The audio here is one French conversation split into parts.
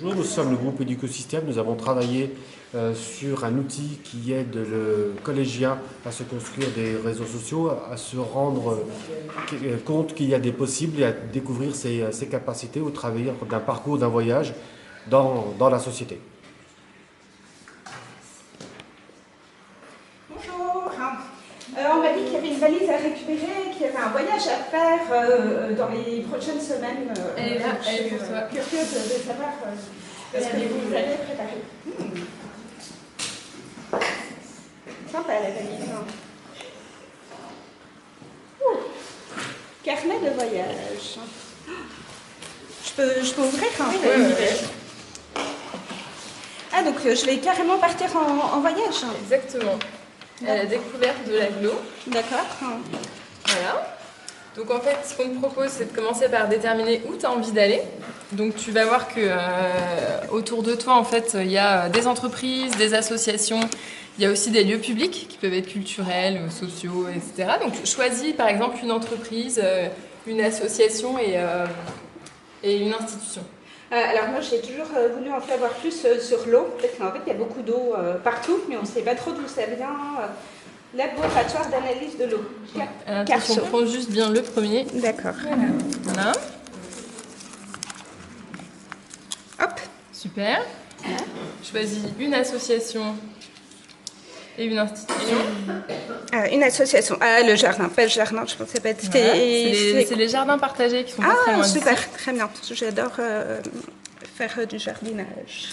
Bonjour, nous sommes le groupe Éducosystème. Nous avons travaillé sur un outil qui aide le collégien à se construire des réseaux sociaux, à se rendre compte qu'il y a des possibles et à découvrir ses capacités au travers d'un parcours, d'un voyage dans la société. Bonjour. On m'a dit qu'il y avait une valise à récupérer, qu'il y avait un voyage à faire dans les prochaines semaines. Elle est là, elle est je pour toi. suis curieuse de savoir ce que vous allez préparer. Sympa la valise. Carnet de voyage. Je peux ouvrir Oui. Ah, donc je vais carrément partir en voyage. Exactement. La découverte de l'agglo. D'accord. Voilà. Donc en fait, ce qu'on te propose, c'est de commencer par déterminer où tu as envie d'aller. Donc tu vas voir que autour de toi, en fait, il y a des entreprises, des associations. Il y a aussi des lieux publics qui peuvent être culturels, sociaux, etc. Donc choisis par exemple une entreprise, une association et une institution. Alors moi j'ai toujours voulu en savoir plus sur l'eau, parce qu'en fait il y a beaucoup d'eau partout, mais on ne sait pas trop d'où ça vient. Laboratoire d'analyse de l'eau. Attention, on prend juste bien le premier. D'accord. Voilà. Hop. Super. Choisis une association et une institution. Une association. Ah, le jardin, pas le jardin, je pensais pas. Voilà. C'est les jardins partagés qui sont pas très loin d'ici. Super, très bien. J'adore faire du jardinage.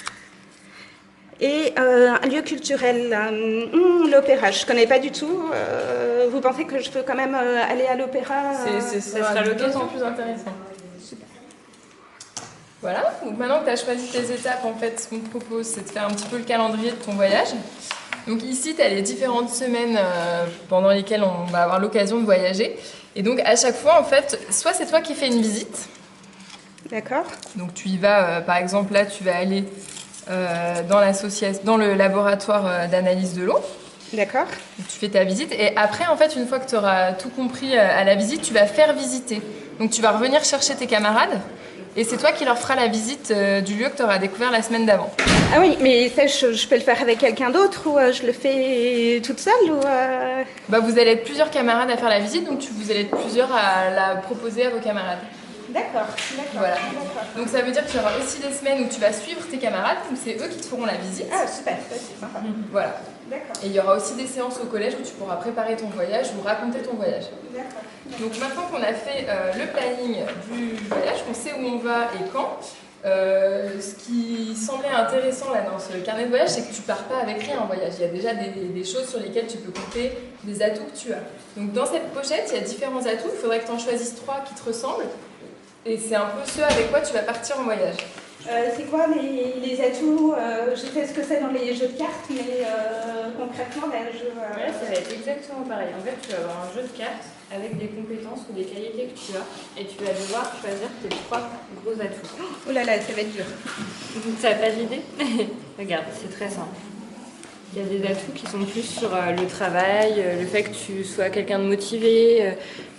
Et un lieu culturel, l'opéra, je ne connais pas du tout. Vous pensez que je peux quand même aller à l'opéra Ce sera d'autant plus intéressant. Super. Voilà, donc maintenant que tu as choisi tes étapes, en fait, ce qu'on te propose, c'est de faire un petit peu le calendrier de ton voyage. Donc ici, tu as les différentes semaines pendant lesquelles on va avoir l'occasion de voyager. Et donc à chaque fois, en fait, soit c'est toi qui fais une visite. D'accord. Donc tu y vas, par exemple, là, tu vas aller dans le laboratoire d'analyse de l'eau. D'accord. Donc, tu fais ta visite et après, en fait, une fois que tu auras tout compris à la visite, tu vas faire visiter. Donc tu vas revenir chercher tes camarades et c'est toi qui leur feras la visite du lieu que tu auras découvert la semaine d'avant. Ah oui, mais ça, je peux le faire avec quelqu'un d'autre ou je le fais toute seule ou Bah, vous allez être plusieurs camarades à faire la visite, donc vous allez être plusieurs à la proposer à vos camarades. D'accord, Voilà. d'accord. Donc ça veut dire qu'il y aura aussi des semaines où tu vas suivre tes camarades, donc c'est eux qui te feront la visite. Ah super, ça, c'est sympa. Voilà. D'accord. Et il y aura aussi des séances au collège où tu pourras préparer ton voyage ou raconter ton voyage. D'accord. Donc maintenant qu'on a fait le planning du voyage, qu'on sait où on va et quand, ce qui semblait intéressant là dans ce carnet de voyage, c'est que tu pars pas avec rien en voyage. Il y a déjà des choses sur lesquelles tu peux compter, des atouts que tu as. Donc dans cette pochette, il y a différents atouts. Il faudrait que tu en choisisses 3 qui te ressemblent. Et c'est un peu ce avec quoi tu vas partir en voyage. C'est quoi les atouts Je sais ce que c'est dans les jeux de cartes, mais concrètement, là, Ouais, ça va être exactement pareil. En fait, tu vas avoir un jeu de cartes avec des compétences ou des qualités que tu as et tu vas devoir choisir tes 3 gros atouts. Oh là là, ça va être dur. Ça n'a pas d'idée? Regarde, c'est très simple. Il y a des atouts qui sont plus sur le travail, le fait que tu sois quelqu'un de motivé,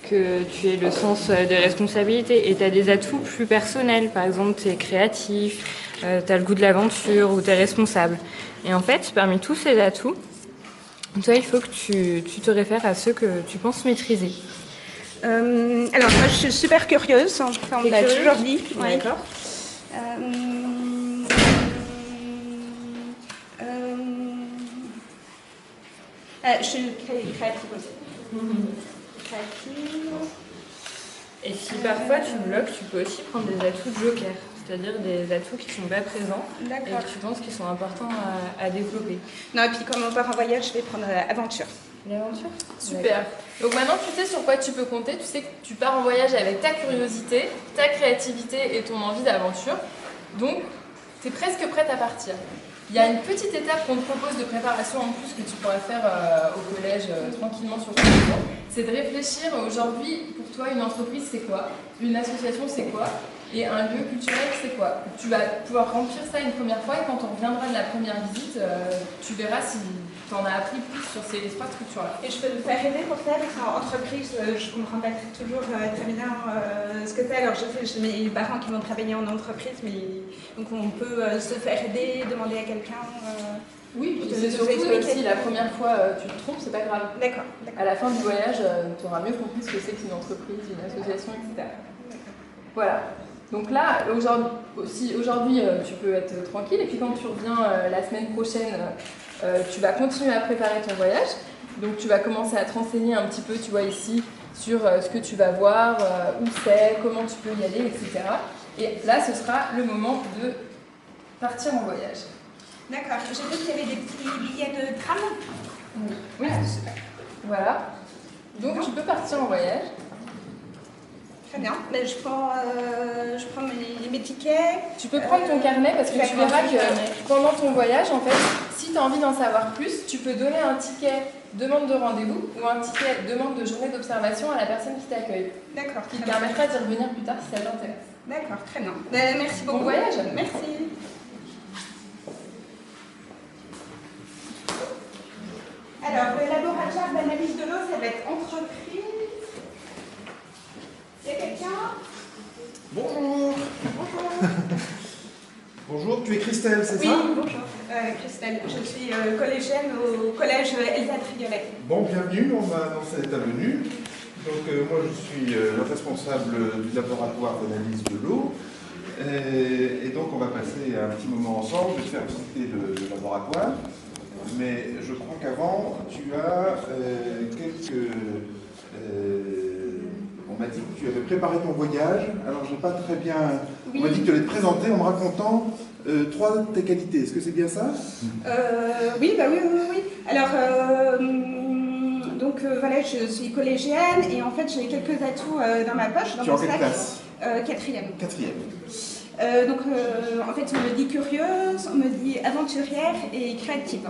que tu aies le sens de responsabilité. Et tu as des atouts plus personnels. Par exemple, tu es créatif, tu as le goût de l'aventure ou tu es responsable. Et en fait, parmi tous ces atouts, toi, il faut que tu te réfères à ceux que tu penses maîtriser. Alors, moi, je suis super curieuse. Enfin, on me l'a toujours dit. Ouais. D'accord. Je suis créative aussi. Créative. Et si parfois tu bloques, tu peux aussi prendre des atouts de joker, c'est-à-dire des atouts qui ne sont pas présents et que tu penses qu'ils sont importants à développer. Non, et puis comme on part en voyage, je vais prendre aventure. L'aventure? Super. Donc maintenant tu sais sur quoi tu peux compter, tu sais que tu pars en voyage avec ta curiosité, ta créativité et ton envie d'aventure. Donc tu es presque prête à partir. Il y a une petite étape qu'on te propose de préparation en plus que tu pourras faire au collège tranquillement sur ton temps. C'est de réfléchir aujourd'hui, pour toi, une entreprise c'est quoi? Une association c'est quoi? Et un lieu culturel, c'est quoi? Tu vas pouvoir remplir ça une première fois et quand on reviendra de la première visite, tu verras si tu en as appris plus sur ces trois structures-là. Et je peux me faire aider pour ça, parce qu'en entreprise, je ne comprends pas toujours très bien ce que c'est. Alors, j'ai mes parents qui vont travailler en entreprise, mais donc on peut se faire aider, demander à quelqu'un. Oui, pour c'est surtout si la première fois tu te trompes, c'est pas grave. D'accord. À la fin du voyage, tu auras mieux compris ce que c'est qu'une entreprise, une association, etc. Voilà. Donc là, aujourd'hui, tu peux être tranquille. Et puis quand tu reviens la semaine prochaine, tu vas continuer à préparer ton voyage. Donc tu vas commencer à te renseigner un petit peu, tu vois ici, sur ce que tu vas voir, où c'est, comment tu peux y aller, etc. Et là, ce sera le moment de partir en voyage. D'accord. J'ai vu qu'il y avait des petits billets de tram. Oui, voilà. Donc tu peux partir en voyage. Très bien. Mais je prends mes tickets. Tu peux prendre ton carnet parce que tu verras que pendant ton voyage, en fait, si tu as envie d'en savoir plus, tu peux donner un ticket demande de rendez-vous ou un ticket demande de journée d'observation à la personne qui t'accueille. D'accord. Qui te permettra d'y revenir plus tard si ça t'intéresse. D'accord, très bien. Merci beaucoup. Bon voyage. Merci. Alors, le laboratoire d'analyse de l'eau, ça va être entreprise. Il y a quelqu'un? Bonjour. Bonjour. Bonjour, tu es Christelle, c'est Oui, ça? bonjour. Christelle, je suis collégienne au collège Elsa Triolet. Bon, bienvenue, on m'a annoncé ta venue. Donc moi je suis le responsable du laboratoire d'analyse de l'eau. Et donc on va passer un petit moment ensemble, je vais te faire visiter le laboratoire. Mais je crois qu'avant, tu as quelques... on m'a dit que tu avais préparé ton voyage, alors je n'ai pas très bien... Oui. On m'a dit que tu allais te présenter en me racontant trois de tes qualités. Est-ce que c'est bien ça? Oui. Alors, voilà, je suis collégienne et en fait j'ai quelques atouts dans ma poche, dans Tu es en mon quelle sac. classe? Quatrième. Quatrième. En fait, on me dit curieuse, on me dit aventurière et créative.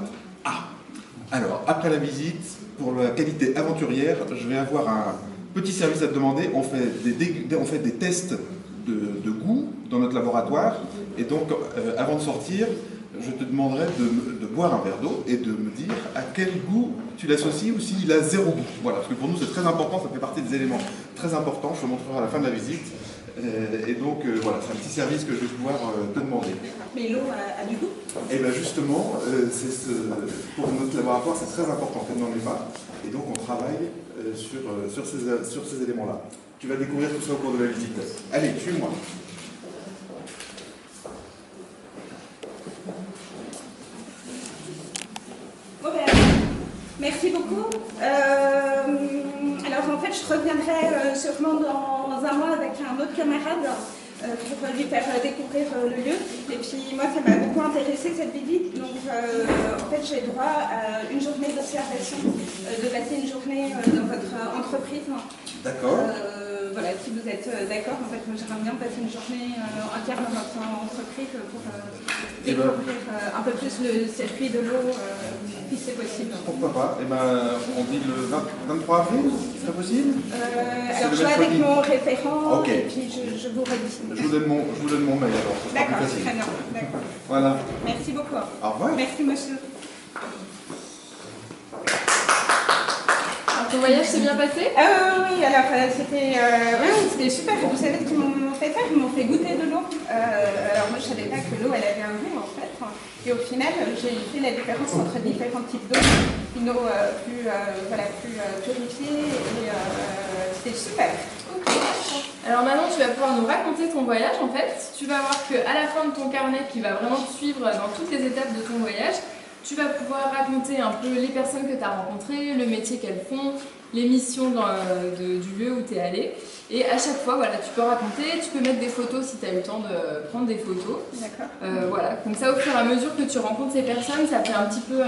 Alors, après la visite, pour la qualité aventurière, je vais avoir un petit service à te demander. On fait des tests de goût dans notre laboratoire. Et donc, avant de sortir, je te demanderai de boire un verre d'eau et de me dire à quel goût tu l'associes ou s'il a zéro goût. Voilà, parce que pour nous, c'est très important, ça fait partie des éléments très importants. Je te montrerai à la fin de la visite. Et donc, voilà, c'est un petit service que je vais pouvoir te demander. Mais l'eau a du goût? Et bien justement, pour notre laboratoire, c'est très important qu'elle n'en ait pas. Et donc on travaille sur ces éléments-là. Tu vas découvrir tout ça au cours de la visite. Allez, suis-moi. Bon, merci beaucoup. Alors en fait, je reviendrai sûrement dans un mois avec un autre camarade pour lui faire découvrir le lieu. Et puis moi, ça m'a beaucoup intéressé cette visite. Donc en fait, j'ai droit à une journée d'observation, de passer une journée dans votre entreprise. D'accord. Voilà, si vous êtes d'accord, en fait, j'aimerais bien passer une journée entière dans votre entreprise pour découvrir un peu plus le circuit de l'eau, si c'est possible. Pourquoi pas? Eh ben, on dit le 23 avril, c'est possible? Alors je vais avec mon référent, Ok. et puis je vous redis. Je vous donne mon mail alors, ce sera plus D'accord, facile. très bien. D'accord. Voilà. Merci beaucoup. Au revoir. Merci monsieur. Alors ton voyage s'est bien passé? Oui, alors c'était super. Vous savez ce qu'ils m'ont fait faire? Ils m'ont fait goûter de l'eau. Alors moi je savais pas que l'eau elle avait un goût en fait. Et au final j'ai fait la différence entre différents types d'eau. Une eau plus purifiée et c'était super. Alors maintenant, tu vas pouvoir nous raconter ton voyage en fait. Tu vas voir qu'à la fin de ton carnet qui va vraiment te suivre dans toutes les étapes de ton voyage, tu vas pouvoir raconter un peu les personnes que tu as rencontrées, le métier qu'elles font, les missions du lieu où tu es allé. Et à chaque fois, voilà, tu peux raconter, tu peux mettre des photos si tu as eu le temps de prendre des photos. D'accord. Voilà, comme ça au fur et à mesure que tu rencontres ces personnes, ça fait un petit peu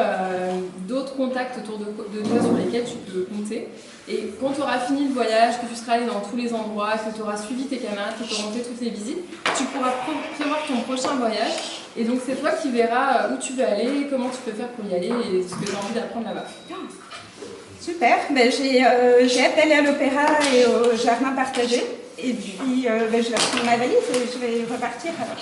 d'autres contacts autour de toi sur lesquels tu peux compter. Et quand tu auras fini le voyage, que tu seras allé dans tous les endroits, que tu auras suivi tes camarades, que tu auras monté toutes les visites, tu pourras prévoir ton prochain voyage. Et donc c'est toi qui verras où tu veux aller, comment tu peux faire pour y aller et ce que tu as envie d'apprendre là-bas. Super, j'ai hâte d'aller à l'opéra et au jardin partagé. Et puis, je vais prendre ma valise et je vais repartir. Alors.